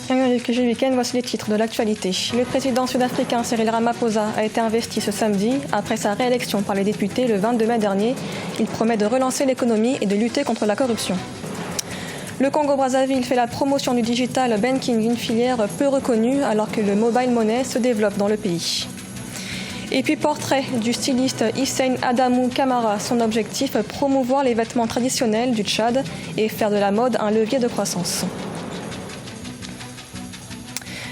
Bienvenue au Week-end, voici les titres de l'actualité. Le président sud-africain Cyril Ramaphosa a été investi ce samedi. Après sa réélection par les députés le 22 mai dernier, il promet de relancer l'économie et de lutter contre la corruption. Le Congo-Brazzaville fait la promotion du digital banking, une filière peu reconnue alors que le mobile money se développe dans le pays. Et puis portrait du styliste Hissène Adamou Camara. Son objectif, promouvoir les vêtements traditionnels du Tchad et faire de la mode un levier de croissance.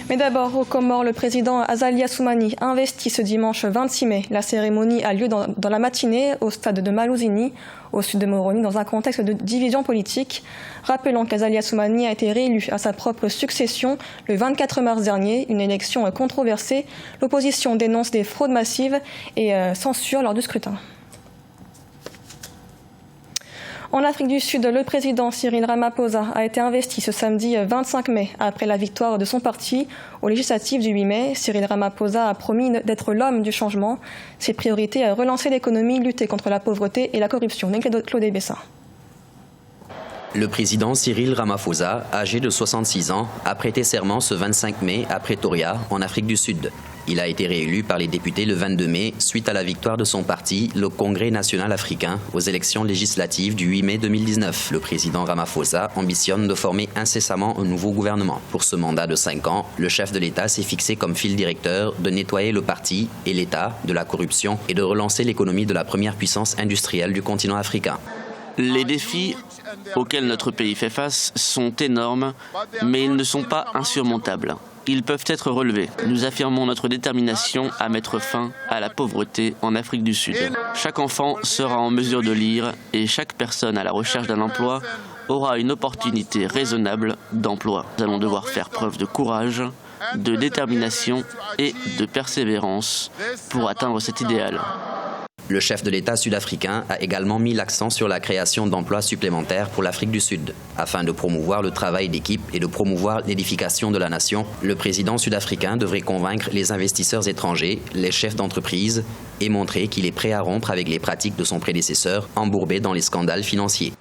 Mais d'abord, aux Comores, le président Azali Assoumani investit ce dimanche 26 mai. La cérémonie a lieu dans la matinée au stade de Malouzini, au sud de Moroni, dans un contexte de division politique. Rappelons qu'Azali Assoumani a été réélu à sa propre succession le 24 mars dernier, une élection controversée. L'opposition dénonce des fraudes massives et censure lors du scrutin. En Afrique du Sud, le président Cyril Ramaphosa a été investi ce samedi 25 mai. Après la victoire de son parti aux législatives du 8 mai, Cyril Ramaphosa a promis d'être l'homme du changement. Ses priorités, relancer l'économie, lutter contre la pauvreté et la corruption. Claude Bessin. Le président Cyril Ramaphosa, âgé de 66 ans, a prêté serment ce 25 mai à Pretoria, en Afrique du Sud. Il a été réélu par les députés le 22 mai suite à la victoire de son parti, le Congrès national africain, aux élections législatives du 8 mai 2019. Le président Ramaphosa ambitionne de former incessamment un nouveau gouvernement. Pour ce mandat de 5 ans, le chef de l'État s'est fixé comme fil directeur de nettoyer le parti et l'État de la corruption et de relancer l'économie de la première puissance industrielle du continent africain. Les défis auxquels notre pays fait face sont énormes, mais ils ne sont pas insurmontables. Ils peuvent être relevés. Nous affirmons notre détermination à mettre fin à la pauvreté en Afrique du Sud. Chaque enfant sera en mesure de lire et chaque personne à la recherche d'un emploi aura une opportunité raisonnable d'emploi. Nous allons devoir faire preuve de courage, de détermination et de persévérance pour atteindre cet idéal. Le chef de l'État sud-africain a également mis l'accent sur la création d'emplois supplémentaires pour l'Afrique du Sud. Afin de promouvoir le travail d'équipe et de promouvoir l'édification de la nation, le président sud-africain devrait convaincre les investisseurs étrangers, les chefs d'entreprise et montrer qu'il est prêt à rompre avec les pratiques de son prédécesseur embourbé dans les scandales financiers.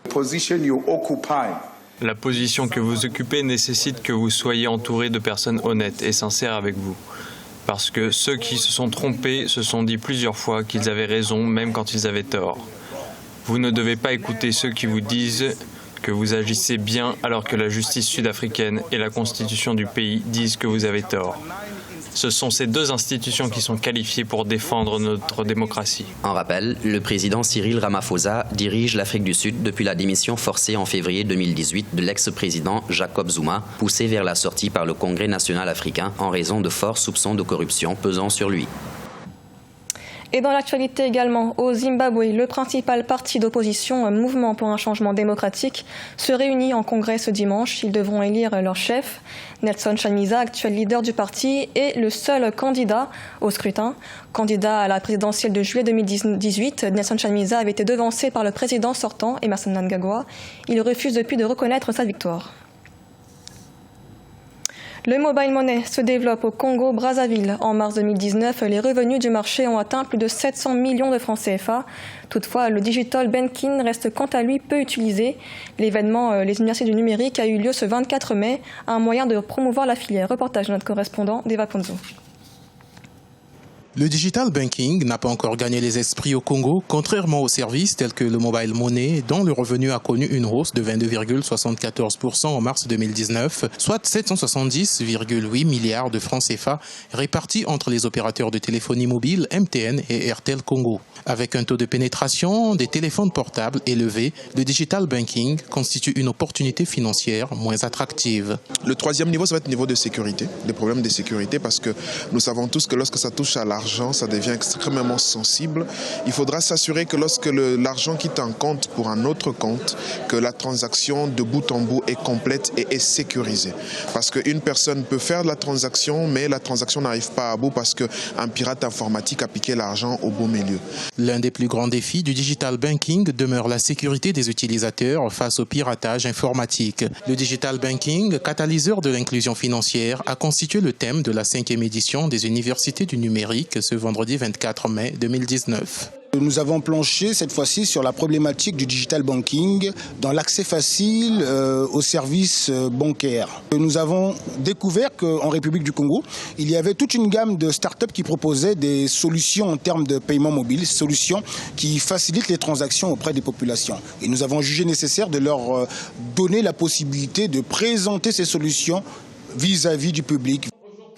La position que vous occupez nécessite que vous soyez entouré de personnes honnêtes et sincères avec vous. Parce que ceux qui se sont trompés se sont dit plusieurs fois qu'ils avaient raison, même quand ils avaient tort. Vous ne devez pas écouter ceux qui vous disent que vous agissez bien alors que la justice sud-africaine et la constitution du pays disent que vous avez tort. Ce sont ces deux institutions qui sont qualifiées pour défendre notre démocratie. En rappel, le président Cyril Ramaphosa dirige l'Afrique du Sud depuis la démission forcée en février 2018 de l'ex-président Jacob Zuma, poussé vers la sortie par le Congrès national africain en raison de forts soupçons de corruption pesant sur lui. Et dans l'actualité également, au Zimbabwe, le principal parti d'opposition, Mouvement pour un changement démocratique, se réunit en congrès ce dimanche. Ils devront élire leur chef. Nelson Chamisa, actuel leader du parti, est le seul candidat au scrutin. Candidat à la présidentielle de juillet 2018, Nelson Chamisa avait été devancé par le président sortant, Emmerson Mnangagwa. Il refuse depuis de reconnaître sa victoire. Le mobile money se développe au Congo-Brazzaville. En mars 2019, les revenus du marché ont atteint plus de 700 millions de francs CFA. Toutefois, le digital banking reste quant à lui peu utilisé. L'événement Les Universités du numérique a eu lieu ce 24 mai, un moyen de promouvoir la filière. Reportage de notre correspondant, Deva Ponzo. Le digital banking n'a pas encore gagné les esprits au Congo, contrairement aux services tels que le mobile money, dont le revenu a connu une hausse de 22,74% en mars 2019, soit 770,8 milliards de francs CFA répartis entre les opérateurs de téléphonie mobile MTN et Airtel Congo. Avec un taux de pénétration des téléphones portables élevé, le digital banking constitue une opportunité financière moins attractive. Le troisième niveau, ça va être le niveau de sécurité, des problèmes de sécurité, parce que nous savons tous que lorsque ça touche à l'argent, ça devient extrêmement sensible. Il faudra s'assurer que lorsque l'argent quitte un compte pour un autre compte, que la transaction de bout en bout est complète et est sécurisée. Parce qu'une personne peut faire de la transaction, mais la transaction n'arrive pas à bout parce qu'un pirate informatique a piqué l'argent au beau milieu. L'un des plus grands défis du digital banking demeure la sécurité des utilisateurs face au piratage informatique. Le digital banking, catalyseur de l'inclusion financière, a constitué le thème de la 5e édition des Universités du numérique Afrique ce vendredi 24 mai 2019. Nous avons planché cette fois-ci sur la problématique du digital banking dans l'accès facile aux services bancaires. Nous avons découvert qu'en République du Congo, il y avait toute une gamme de startups qui proposaient des solutions en termes de paiement mobile, solutions qui facilitent les transactions auprès des populations. Et nous avons jugé nécessaire de leur donner la possibilité de présenter ces solutions vis-à-vis du public.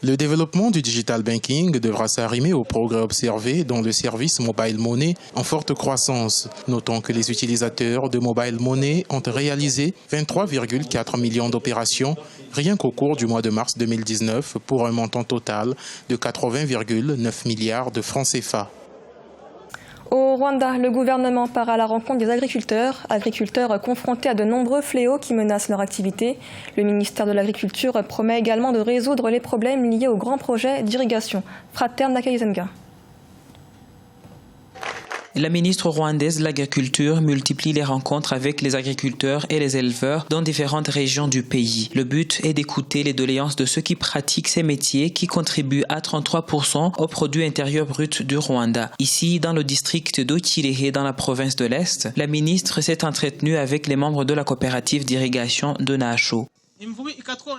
Le développement du digital banking devra s'arrimer aux progrès observés dans le service mobile money en forte croissance. Notons que les utilisateurs de mobile money ont réalisé 23,4 millions d'opérations rien qu'au cours du mois de mars 2019 pour un montant total de 80,9 milliards de francs CFA. Au Rwanda, le gouvernement part à la rencontre des agriculteurs confrontés à de nombreux fléaux qui menacent leur activité. Le ministère de l'Agriculture promet également de résoudre les problèmes liés aux grands projets d'irrigation. Frater Nakaizenga. La ministre rwandaise de l'Agriculture multiplie les rencontres avec les agriculteurs et les éleveurs dans différentes régions du pays. Le but est d'écouter les doléances de ceux qui pratiquent ces métiers qui contribuent à 33% au produit intérieur brut du Rwanda. Ici, dans le district d'Okirehe, dans la province de l'Est, la ministre s'est entretenue avec les membres de la coopérative d'irrigation de Naasho.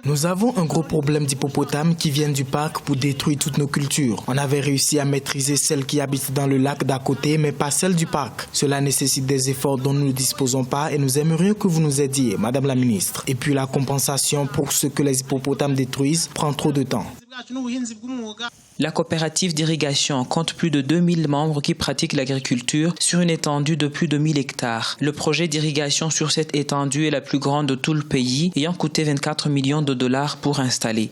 Nous avons un gros problème d'hippopotames qui viennent du parc pour détruire toutes nos cultures. On avait réussi à maîtriser celles qui habitent dans le lac d'à côté, mais pas celles du parc. Cela nécessite des efforts dont nous ne disposons pas et nous aimerions que vous nous aidiez, Madame la Ministre. Et puis la compensation pour ce que les hippopotames détruisent prend trop de temps. La coopérative d'irrigation compte plus de 2000 membres qui pratiquent l'agriculture sur une étendue de plus de 1000 hectares. Le projet d'irrigation sur cette étendue est la plus grande de tout le pays, ayant coûté 24 millions de dollars pour installer.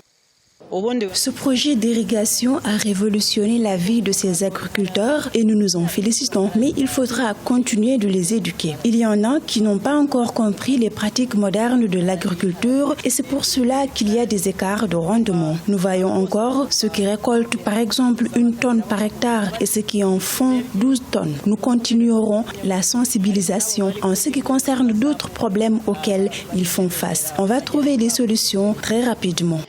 Ce projet d'irrigation a révolutionné la vie de ces agriculteurs et nous nous en félicitons, mais il faudra continuer de les éduquer. Il y en a qui n'ont pas encore compris les pratiques modernes de l'agriculture et c'est pour cela qu'il y a des écarts de rendement. Nous voyons encore ceux qui récoltent par exemple 1 tonne par hectare et ceux qui en font 12 tonnes. Nous continuerons la sensibilisation en ce qui concerne d'autres problèmes auxquels ils font face. On va trouver des solutions très rapidement.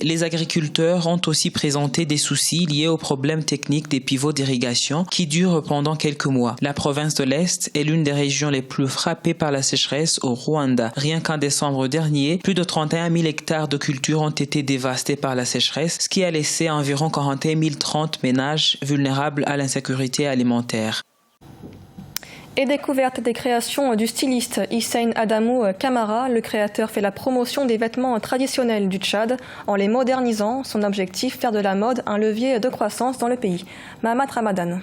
Les agriculteurs ont aussi présenté des soucis liés aux problèmes techniques des pivots d'irrigation qui durent pendant quelques mois. La province de l'Est est l'une des régions les plus frappées par la sécheresse au Rwanda. Rien qu'en décembre dernier, plus de 31 000 hectares de cultures ont été dévastés par la sécheresse, ce qui a laissé environ 41 030 ménages vulnérables à l'insécurité alimentaire. Et découverte des créations du styliste Hissène Adamou Kamara, le créateur fait la promotion des vêtements traditionnels du Tchad en les modernisant. Son objectif, faire de la mode un levier de croissance dans le pays. Mahamat Ramadan.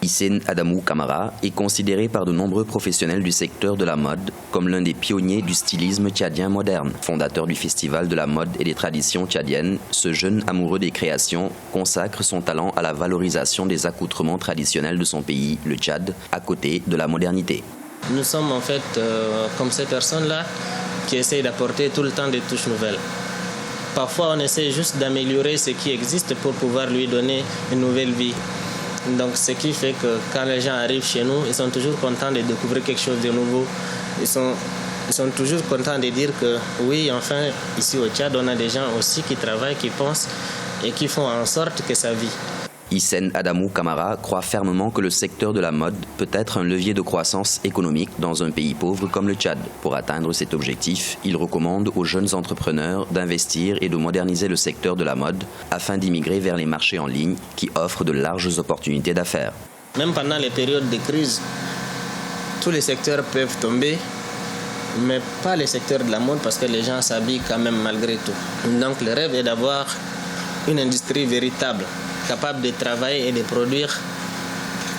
Hissène Adamou Kamara est considéré par de nombreux professionnels du secteur de la mode comme l'un des pionniers du stylisme tchadien moderne. Fondateur du Festival de la mode et des traditions tchadiennes, ce jeune amoureux des créations consacre son talent à la valorisation des accoutrements traditionnels de son pays, le Tchad, à côté de la modernité. Nous sommes en fait comme ces personnes-là qui essayent d'apporter tout le temps des touches nouvelles. Parfois, on essaie juste d'améliorer ce qui existe pour pouvoir lui donner une nouvelle vie. Donc, ce qui fait que quand les gens arrivent chez nous, ils sont toujours contents de découvrir quelque chose de nouveau. Ils sont toujours contents de dire que oui, enfin, ici au Tchad, on a des gens aussi qui travaillent, qui pensent et qui font en sorte que ça vit. Hissène Adamou Kamara croit fermement que le secteur de la mode peut être un levier de croissance économique dans un pays pauvre comme le Tchad. Pour atteindre cet objectif, il recommande aux jeunes entrepreneurs d'investir et de moderniser le secteur de la mode afin d'immigrer vers les marchés en ligne qui offrent de larges opportunités d'affaires. Même pendant les périodes de crise, tous les secteurs peuvent tomber, mais pas les secteurs de la mode parce que les gens s'habillent quand même malgré tout. Donc le rêve est d'avoir une industrie véritable, capable de travailler et de produire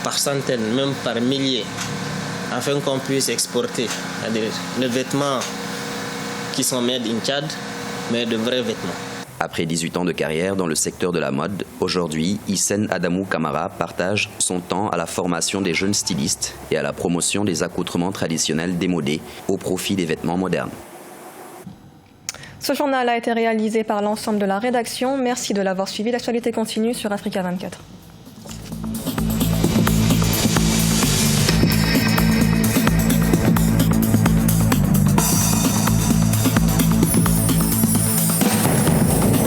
par centaines, même par milliers, afin qu'on puisse exporter les vêtements qui sont made in Tchad, mais de vrais vêtements. Après 18 ans de carrière dans le secteur de la mode, aujourd'hui, Hissène Adamou Kamara partage son temps à la formation des jeunes stylistes et à la promotion des accoutrements traditionnels démodés au profit des vêtements modernes. Ce journal a été réalisé par l'ensemble de la rédaction. Merci de l'avoir suivi. L'actualité continue sur Africa 24.